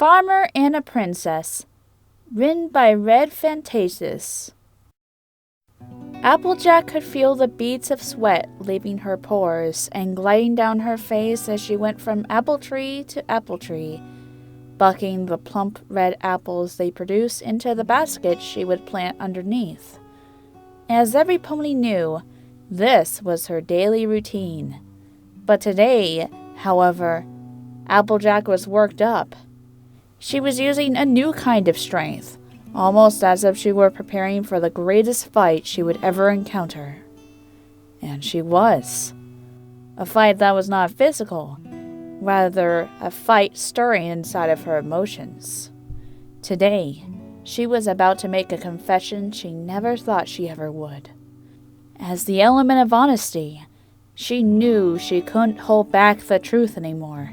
Farmer and a Princess, written by Red Fantasis. Applejack could feel the beads of sweat leaving her pores and gliding down her face as she went from apple tree to apple tree, bucking the plump red apples they produced into the basket she would plant underneath. As every pony knew, this was her daily routine. But today, however, Applejack was worked up. She was using a new kind of strength, almost as if she were preparing for the greatest fight she would ever encounter. And she was. A fight that was not physical, rather a fight stirring inside of her emotions. Today, she was about to make a confession she never thought she ever would. As the element of honesty, she knew she couldn't hold back the truth anymore,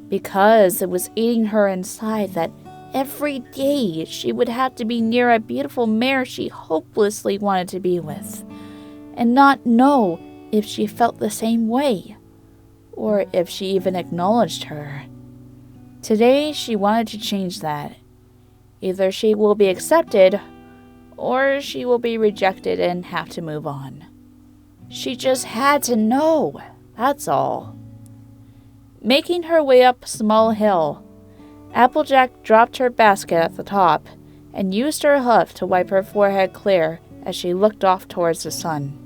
because it was eating her inside that every day she would have to be near a beautiful mare she hopelessly wanted to be with, and not know if she felt the same way, or if she even acknowledged her. Today she wanted to change that. Either she will be accepted, or she will be rejected and have to move on. She just had to know, that's all. Making her way up a small hill, Applejack dropped her basket at the top and used her hoof to wipe her forehead clear as she looked off towards the sun.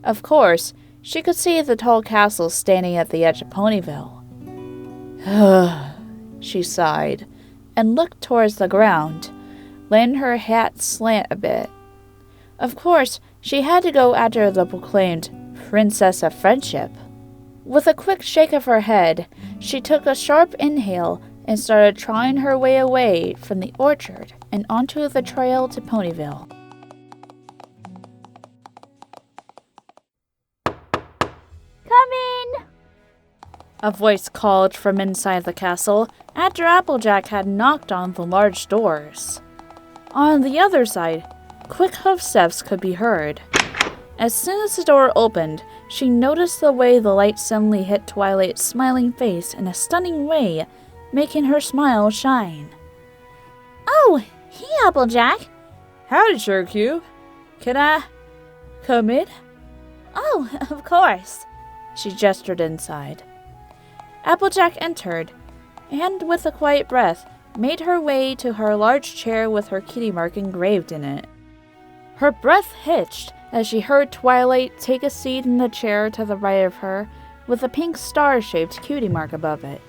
Of course, she could see the tall castle standing at the edge of Ponyville. She sighed and looked towards the ground, letting her hat slant a bit. Of course, she had to go after the proclaimed Princess of Friendship. With a quick shake of her head, she took a sharp inhale and started trying her way away from the orchard and onto the trail to Ponyville. Coming! A voice called from inside the castle after Applejack had knocked on the large doors. On the other side, quick hoofsteps could be heard. As soon as the door opened, she noticed the way the light suddenly hit Twilight's smiling face in a stunning way, making her smile shine. Oh, hey, Applejack. Howdy, Sugarcube. Can I come in? Oh, of course. She gestured inside. Applejack entered, and with a quiet breath, made her way to her large chair with her kitty mark engraved in it. Her breath hitched as she heard Twilight take a seat in the chair to the right of her, with a pink star-shaped cutie mark above it.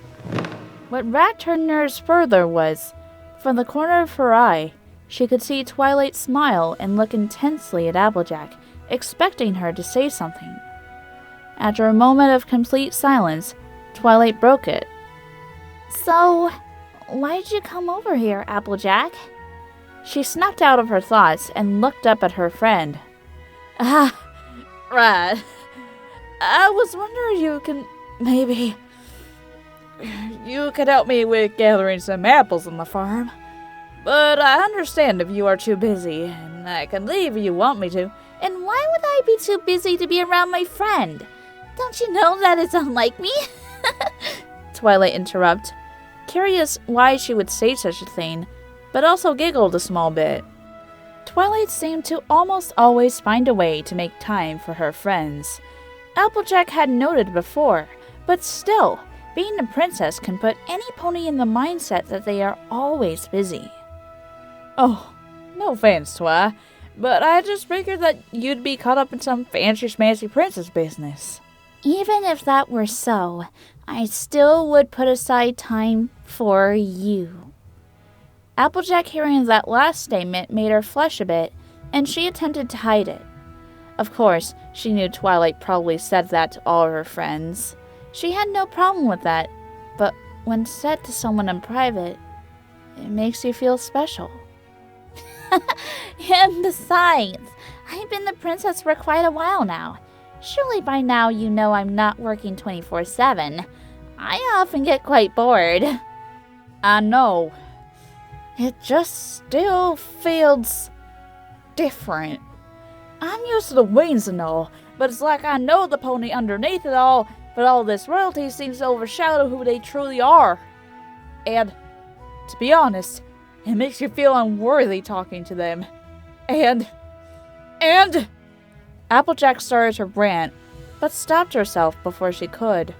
What racked her nerves further was, from the corner of her eye, she could see Twilight smile and look intensely at Applejack, expecting her to say something. After a moment of complete silence, Twilight broke it. So, why did you come over here, Applejack? She snapped out of her thoughts and looked up at her friend. Right. I was wondering you could help me with gathering some apples on the farm. But I understand if you are too busy, and I can leave if you want me to. And why would I be too busy to be around my friend? Don't you know that it's unlike me? Twilight interrupted, curious why she would say such a thing, but also giggled a small bit. Twilight seemed to almost always find a way to make time for her friends. Applejack had noted before, but still, being a princess can put any pony in the mindset that they are always busy. Oh, no offense, Twi, but I just figured that you'd be caught up in some fancy-schmancy princess business. Even if that were so, I still would put aside time for you. Applejack hearing that last statement made her flush a bit, and she attempted to hide it. Of course, she knew Twilight probably said that to all of her friends. She had no problem with that, but when said to someone in private, it makes you feel special. And besides, I've been the princess for quite a while now. Surely by now you know I'm not working 24/7. I often get quite bored. I know. It just still feels different. I'm used to the wings and all, but it's like I know the pony underneath it all, but all this royalty seems to overshadow who they truly are. And To be honest, it makes you feel unworthy talking to them. And... Applejack started to rant, but stopped herself before she could.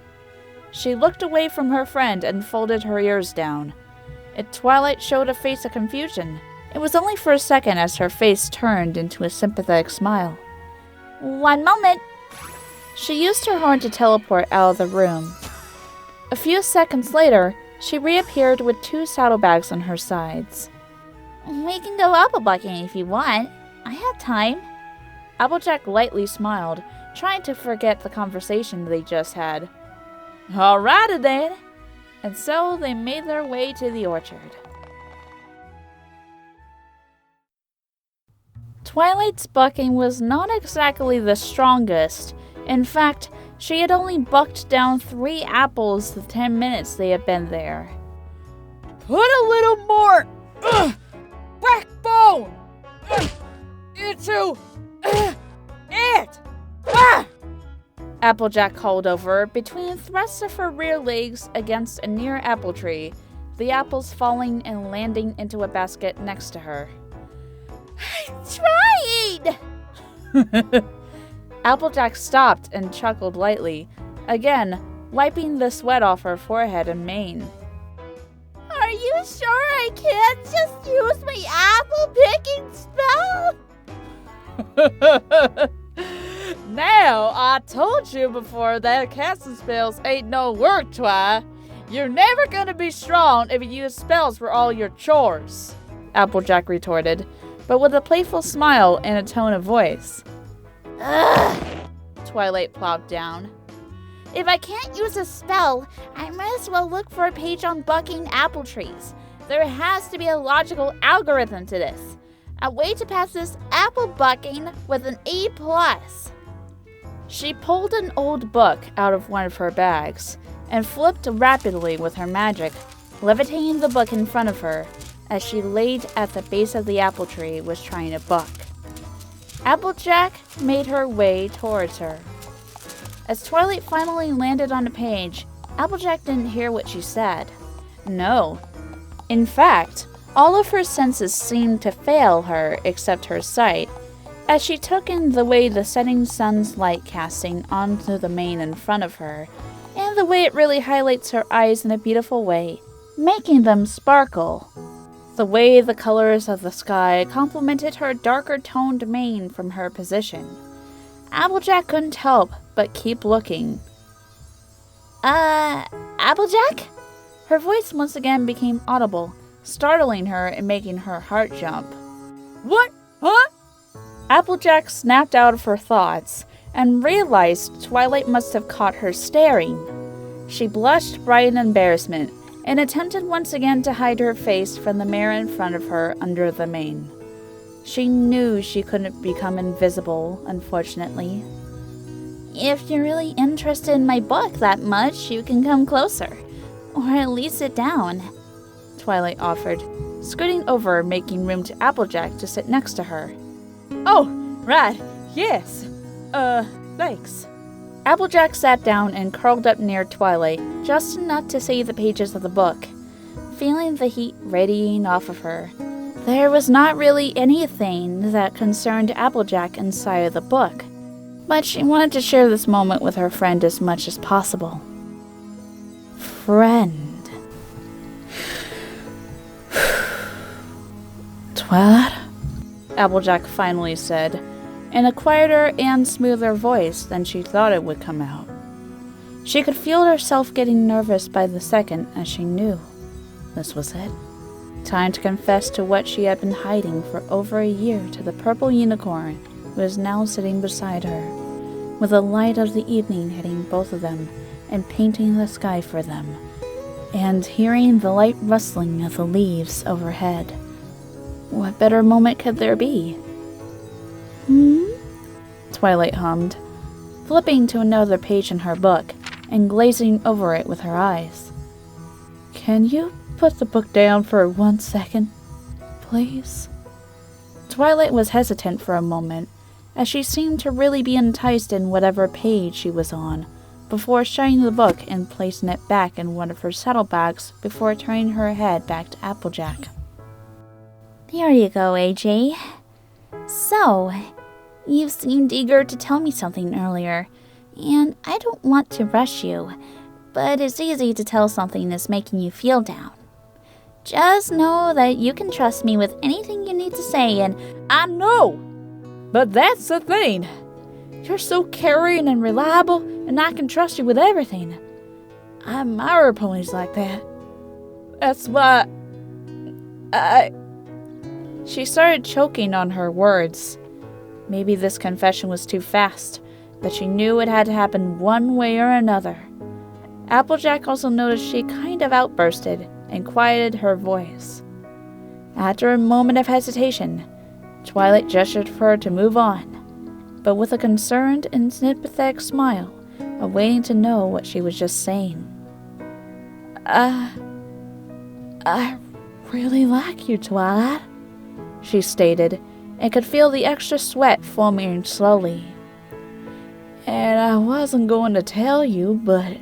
She looked away from her friend and folded her ears down. Twilight showed a face of confusion. It was only for a second as her face turned into a sympathetic smile. One moment. She used her horn to teleport out of the room. A few seconds later, she reappeared with 2 saddlebags on her sides. We can go apple bucking if you want. I have time. Applejack lightly smiled, trying to forget the conversation they just had. Alrighty then. And so they made their way to the orchard. Twilight's bucking was not exactly the strongest. In fact, she had only bucked down 3 apples the 10 minutes they had been there. Put a little more backbone into it! Applejack called over between thrusts of her rear legs against a near apple tree, the apples falling and landing into a basket next to her. I'm trying! Applejack stopped and chuckled lightly, again wiping the sweat off her forehead and mane. Are you sure I can't just use my apple picking spell? Now, I told you before that casting spells ain't no work, Twi. You're never gonna be strong if you use spells for all your chores, Applejack retorted, but with a playful smile and a tone of voice. Ugh! Twilight plopped down. If I can't use a spell, I might as well look for a page on bucking apple trees. There has to be a logical algorithm to this. A way to pass this apple bucking with an A+. She pulled an old book out of one of her bags and flipped rapidly with her magic, levitating the book in front of her as she laid at the base of the apple tree was trying to buck. Applejack made her way towards her. As Twilight finally landed on the page, Applejack didn't hear what she said. No. In fact, all of her senses seemed to fail her except her sight, as she took in the way the setting sun's light casting onto the mane in front of her, and the way it really highlights her eyes in a beautiful way, making them sparkle. The way the colors of the sky complemented her darker toned mane from her position. Applejack couldn't help but keep looking. Applejack? Her voice once again became audible, startling her and making her heart jump. What? Huh? Applejack snapped out of her thoughts and realized Twilight must have caught her staring. She blushed bright in embarrassment and attempted once again to hide her face from the mirror in front of her under the mane. She knew she couldn't become invisible, unfortunately. If you're really interested in my book that much, you can come closer. Or at least sit down, Twilight offered, scooting over, making room to Applejack to sit next to her. Oh, right, yes. Thanks. Applejack sat down and curled up near Twilight, just enough to see the pages of the book. Feeling the heat radiating off of her, there was not really anything that concerned Applejack inside of the book, but she wanted to share this moment with her friend as much as possible. Friend. Twilight? Applejack finally said, in a quieter and smoother voice than she thought it would come out. She could feel herself getting nervous by the second as she knew this was it. Time to confess to what she had been hiding for over a year to the purple unicorn who was now sitting beside her, with the light of the evening hitting both of them and painting the sky for them, and hearing the light rustling of the leaves overhead. What better moment could there be? Twilight hummed, flipping to another page in her book and glazing over it with her eyes. Can you put the book down for 1 second, please? Twilight was hesitant for a moment, as she seemed to really be enticed in whatever page she was on, before shutting the book and placing it back in one of her saddlebags before turning her head back to Applejack. There you go, AJ. So, you seemed eager to tell me something earlier, and I don't want to rush you, but it's easy to tell something is making you feel down. Just know that you can trust me with anything you need to say, and I know! But that's the thing. You're so caring and reliable, and I can trust you with everything. I admire ponies like that. That's why She started choking on her words. Maybe this confession was too fast, but she knew it had to happen one way or another. Applejack also noticed she kind of outbursted and quieted her voice. After a moment of hesitation, Twilight gestured for her to move on, but with a concerned and sympathetic smile, awaiting to know what she was just saying. I really like you, Twilight, she stated, and could feel the extra sweat foaming slowly. And I wasn't going to tell you, but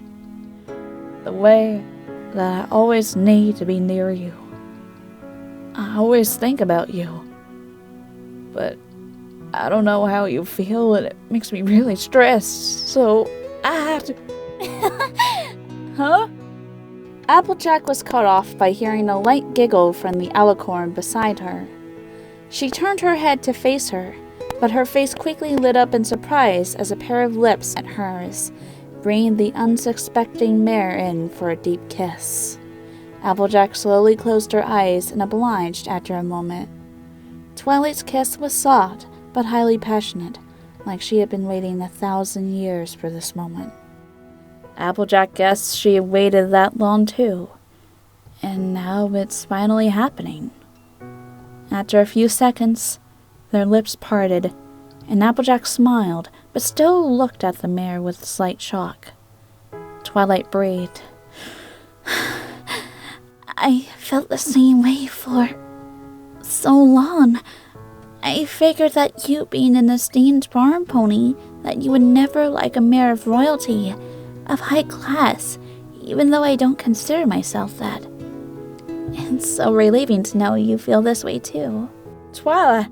the way that I always need to be near you. I always think about you. But I don't know how you feel, and it makes me really stressed, so I have to... Huh? Applejack was cut off by hearing a light giggle from the alicorn beside her. She turned her head to face her, but her face quickly lit up in surprise as a pair of lips met hers, bringing the unsuspecting mare in for a deep kiss. Applejack slowly closed her eyes and obliged after a moment. Twilight's kiss was soft, but highly passionate, like she had been waiting 1,000 years for this moment. Applejack guessed she had waited that long too, and now it's finally happening. After a few seconds, their lips parted, and Applejack smiled, but still looked at the mare with slight shock. Twilight breathed. I felt the same way for so long. I figured that you being an esteemed farm pony, that you would never like a mare of royalty, of high class, even though I don't consider myself that. It's so relieving to know you feel this way too. Twilight,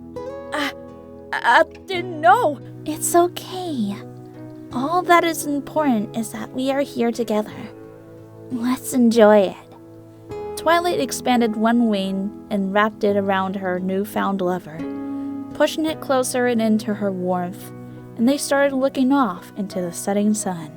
I didn't know. It's okay. All that is important is that we are here together. Let's enjoy it. Twilight expanded one wing and wrapped it around her newfound lover, pushing it closer and into her warmth, and they started looking off into the setting sun.